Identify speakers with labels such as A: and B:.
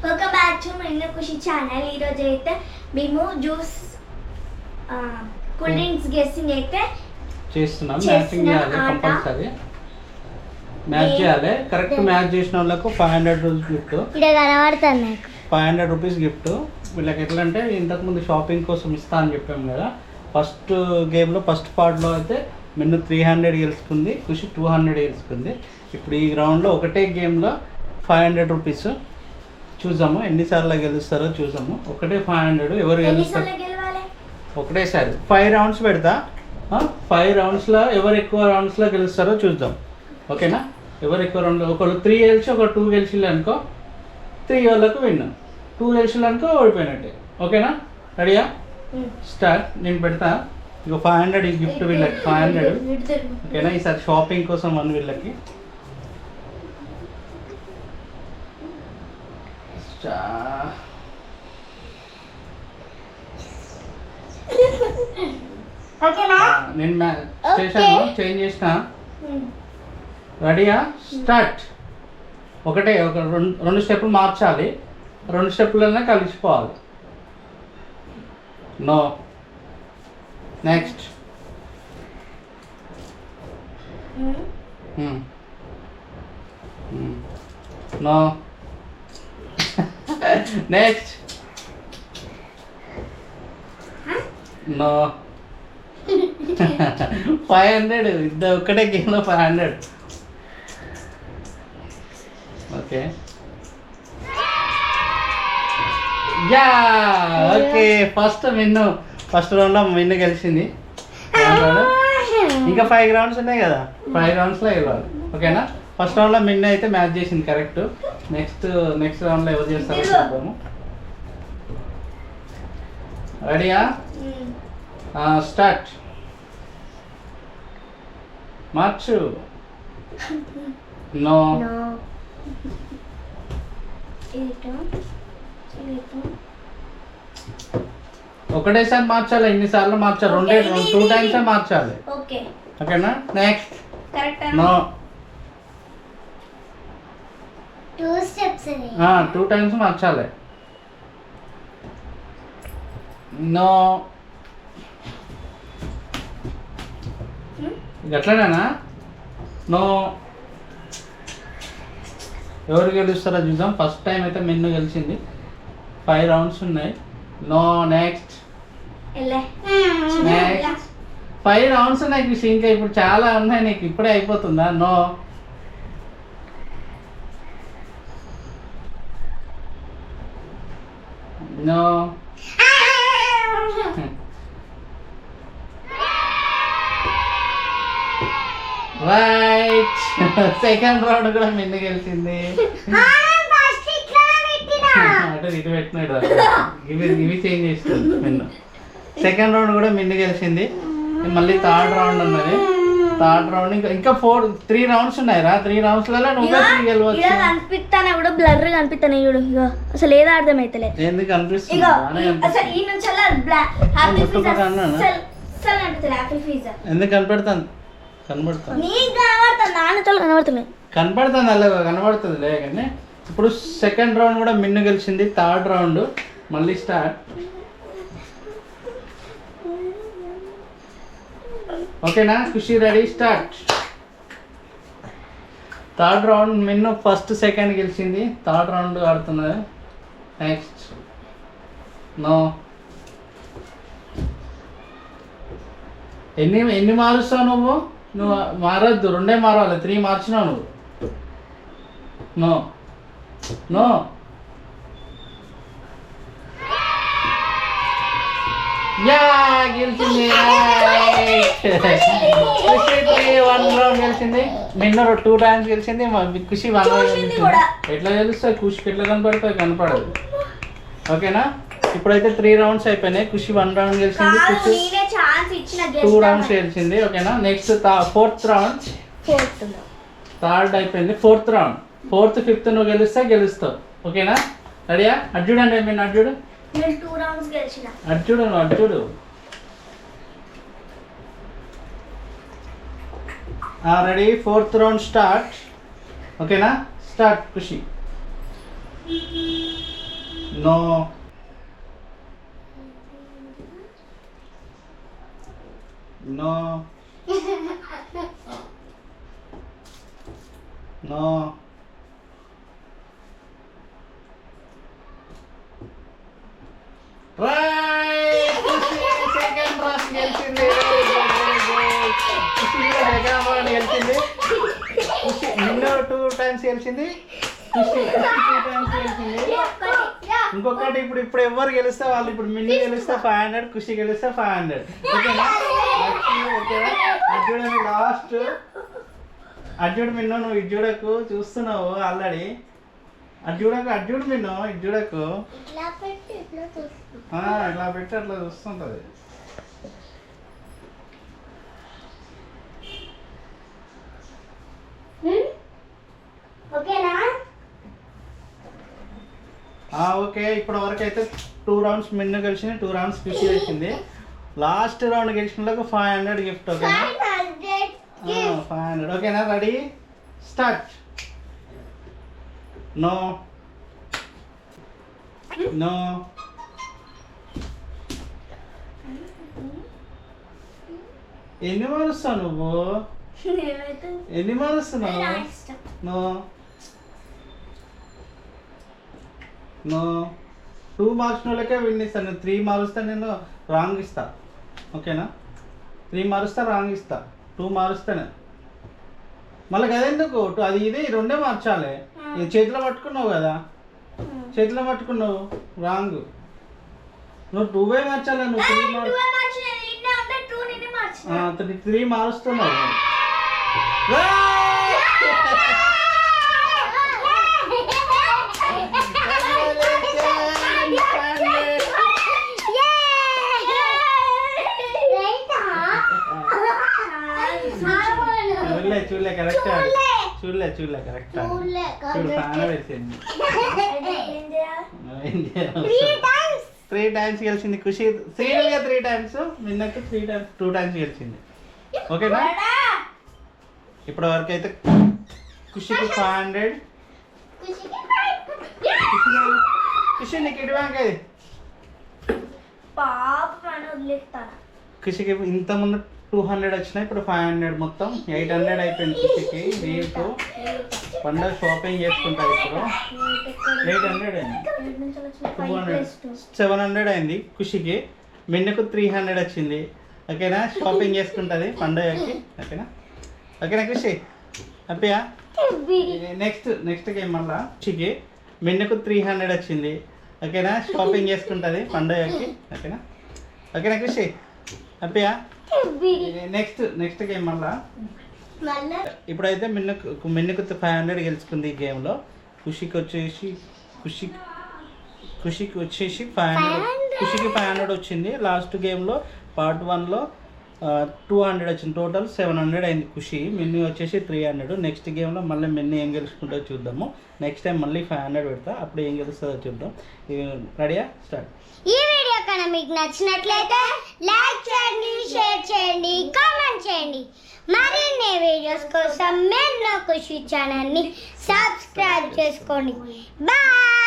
A: Welcome back to Minnu Khushi channel. ఈరోజు అయితే మేము జ్యూస్ కూల్ డ్రింక్స్ గెస్సింగ్ అయితే
B: చేస్తున్నాం. మ్యాచింగ్ చేయాలి, కంపల్సరీ మ్యాచ్ చేయాలి. కరెక్ట్ మ్యాచ్ చేసిన వాళ్ళకు 500 రూపీస్ గిఫ్ట్.
A: ఇక్కడ కనబడుతుంది నాకు
B: 500 రూపీస్ గిఫ్ట్. వీళ్ళకి ఎట్లా అంటే ఇంతకుముందు షాపింగ్ కోసం ఇస్తా అని చెప్పాము కదా. ఫస్ట్ గేమ్లో ఫస్ట్ పార్ట్లో అయితే మిన్ను 300 గెలుచుకుంది, ఖుషి 200 గెలుచుకుంది. ఇప్పుడు ఈ గ్రౌండ్లో ఒకటే గేమ్లో 500 రూపీస్. చూద్దాము ఎన్నిసార్లు గెలుస్తారో చూద్దాము. ఒకటే 500 ఎవరు గెలుస్తారు ఒకటేసారి 5 రౌండ్స్ పెడతా. 5 రౌండ్స్లో ఎవరు ఎక్కువ రౌండ్స్లో గెలుస్తారో చూద్దాం. ఓకేనా? ఎవరు ఎక్కువ రౌండ్లో ఒకళ్ళు 3 గెలిచి ఒక 2 గెలిచిల్లు అనుకో 3 వాళ్ళకు విన్, 2 గెలిచిల్లు అనుకో ఓడిపోయినట్టే. ఓకేనా? రెడీయా? స్టార్ట్. నేను పెడతా. ఇక 500 గిఫ్ట్ వీళ్ళకి 500. ఓకేనా? ఈసారి షాపింగ్ కోసం అని వీళ్ళకి నేను చేశాను, చేంజ్ చేసిన. రెడీయా? స్టార్ట్. ఒకటే ఒక 2 స్టెప్పులు మార్చాలి, 2 స్టెప్పులనే కలిసిపోవాలి. No. Next. No. Next. No. 500. ఇద్దరు ఒక్కటే గేమ్లో 500. ఓకే. Yeah okay. ఫస్ట్ రౌండ్లో మిన్ను గెలిచింది. ఇంకా 5 రౌండ్స్ ఉన్నాయి కదా, 5 రౌండ్స్లో గెలవాలి. ఓకేనా? ఫస్ట్ రౌండ్లో మిన్ను అయితే మ్యాచ్ చేసింది కరెక్ట్. నెక్స్ట్ రౌండ్లో ఎవరు చేస్తారో చూద్దాము. రెడీయా? స్టార్ట్. మార్చు. నో. ఒకటేసారి మార్చాలి, ఎన్నిసార్లు మార్చాలి? 2 టైమ్స్ మార్చాలి. ఓకేనా? నెక్స్ట్. నో. 2 టైమ్స్ మార్చాలి. నో. ఎట్లనేనా? నో. ఎవరు గెలుస్తారో చూద్దాం. ఫస్ట్ టైం అయితే మిన్ను గెలిచింది. 5 రౌండ్స్ ఉన్నాయి. నో. నెక్స్ట్. 5 రౌండ్స్ ఉన్నాయి నీకు, ఇంకా ఇప్పుడు చాలా ఉన్నాయి నీకు, ఇప్పుడే అయిపోతుందా? No. No. Right. Second round కూడా మిన్ను గెలిచింది. అంటే ఇటు పెట్టినాడు, ఇవి చేంజ్ చేస్తుంది మిన్ను. సెకండ్ రౌండ్ కూడా మిన్ను గెలిచింది. మళ్ళీ థర్డ్ రౌండ్ ఉన్నది. థర్డ్ రౌండ్ ఇంకా 3 రౌండ్స్ ఉన్నాయిరా. 3 రౌండ్స్లలో నువ్వే 3 గెలవచ్చు.
A: కనిపిస్తాను కూడా బ్లర్ కనిపిస్తాను చూడు. అసలు ఏదో అర్థమైతలేదు.
B: ఎందుకు కనిపిస్తుంది? ఎందుకు కనపడుతుంది? కనపడుతుంది అలా కనబడుతుంది లే. కానీ ఇప్పుడు సెకండ్ రౌండ్ కూడా మిన్ను గెలిచింది. థర్డ్ రౌండ్ మళ్ళీ స్టార్ట్. ఓకేనా? Khushi ready? Start. Third round Minnu first second గెలిచింది. థర్డ్ రౌండ్ ఆడుతున్నది. నెక్స్ట్. నో. ఎన్ని మారుస్తావు నువ్వు మారద్దు, 2 మారాలి. 3 మార్చినావు నువ్వు. నో. నో. యా గెలిచింది. 1 రౌండ్ గెలిచింది. మిన్ను 2 టైమ్స్ గెలిచింది. ఖుషి 1 రౌండ్ గెలిచింది. ఎట్లా గెలుస్తాయి? ఖుషికి ఎట్లా కనపడతాయి? కనపడదు. ఓకేనా? ఇప్పుడైతే 3 రౌండ్స్ అయిపోయినాయి. ఖుషి 1 రౌండ్ గెలిచింది, ఖుషి 2 రౌండ్స్ గెలిచింది. ఓకేనా? Next 4th round. థర్డ్ అయిపోయింది. 4th round. 4th 5th నువ్వు గెలుస్తావు. ఓకేనా? రెడీయా? అర్జుడు అంటే నేను అర్జుడు అర్జుడు. రెడీ? 4th round start. ఓకేనా? Start. Khushi. No no no right second round గెలిచింది సెకండ్ రౌండ్ గెలిచింది నిన్న 2 టైమ్స్ గెలిచింది ఖుషి 2 టైమ్స్ గెలిచింది ఇంకొకటి ఇప్పుడు ఎవరు గెలిస్తే వాళ్ళు ఇప్పుడు మిన్ని గెలిస్తే 500 ఖుషి గెలిస్తే 500 ఓకేనా ఓకేనా అర్జున్ లాస్ట్ అర్జున్ మిన్ను నువ్వు ఇజ్జుడకు చూస్తున్నావు ఆల్రెడీ అర్జున్ మిన్ను ఇజ్జుడకు ఇట్లా పెట్టి అట్లా చూస్తుంటది
A: ఓకేనా
B: ఓకే ఇప్పటి వరకు అయితే 2 రౌండ్స్ మిన్ను గెలిచింది 2 రౌండ్స్ ఖుషి గెలిచింది లాస్ట్ రౌండ్ గెలిచిన వాళ్ళకి 500 గిఫ్ట్ ఓకేనా 500 ఓకేనా రెడీ స్టార్ట్ నో నో ఎన్ని మారుస్తావు నువ్వు ఎన్ని మారుస్తున్నావు నో నో 2 మార్క్స్ వాళ్ళకే విన్ ఇస్తాను నేను 3 మారుస్తా నేను రాంగ్ ఇస్తా ఓకేనా 3 మారుస్తా రాంగ్ ఇస్తా 2 మారుస్తాను మళ్ళీ కదెందుకు అది ఇది 2 మార్చాలి చేతిలో పట్టుకున్నావు కదా చేతిలో పట్టుకున్నావు రాంగ్ నువ్వు 2 మార్చాలి నువ్వు 3 మారుస్తున్నావు చూడలే కరెక్ట్ చూడలే కరెక్ట్ చూడు ఫ్యాన్ వేసింది 3 టైమ్స్ గెలిచింది ఖుషి సీరియల్గా 3 టైమ్స్ నిన్నకి 2 టైమ్స్ గెలిచింది ఓకేనా ఇప్పటి వరకు అయితే ఖుషికి 500 ఖుషి నీకు ఇటు బ్యాంక్ అది ఖుషికి ఇంతకుముందు 200 వచ్చినాయి ఇప్పుడు 500 మొత్తం 800 అయిపోయింది ఖుషికి రేపు పండుగ షాపింగ్ చేసుకుంటారు ఇప్పుడు 800 అయింది 700 అయింది ఖుషికి మిన్నుకు 300 వచ్చింది ఓకేనా షాపింగ్ చేసుకుంటుంది పండుగకి ఓకేనా ఖుషి హ్యాపీయా నెక్స్ట్ గేమ్ మళ్ళా ఖుషికి మిన్నుకు 300 వచ్చింది ఓకేనా షాపింగ్ చేసుకుంటుంది పండుగకి ఓకేనా ఖుషి హ్యాపీయా నెక్స్ట్ గేమ్ మళ్ళా ఇప్పుడైతే మిన్నుకు 500 గెలుచుకుంది ఈ గేమ్లో ఖుషికి వచ్చేసి 500 వచ్చింది లాస్ట్ గేమ్లో పార్ట్ 1లో 200 వచ్చింది టోటల్ 700 అయింది ఖుషి మిన్ను వచ్చేసి 300 నెక్స్ట్ గేమ్లో మళ్ళీ మిన్ను ఏం గెలుచుకుంటుందో చూద్దాము నెక్స్ట్ టైం మళ్ళీ 500 పెడతా అప్పుడు ఏం గెలుస్తుందో చూద్దాం రెడీయా స్టార్ట్
A: ఈ వీడియో కనుక మీకు నచ్చినట్లయితే లైక్ చేయండి షేర్ చేయండి కామెంట్ చేయండి మరిన్ని వీడియోస్ కోసం మిన్ను ఖుషి ఛానల్ని సబ్స్క్రైబ్ చేసుకోండి బాయ్.